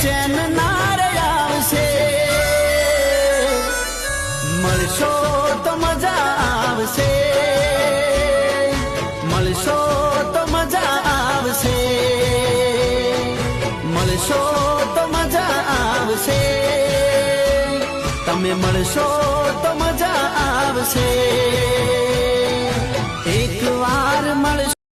Chain ના રે આવશે, મળશો તો મજા આવશે, મળશો તો મજા આવશે, મળશો તો મજા આવશે, તમે મળશો તો મજા આવશે.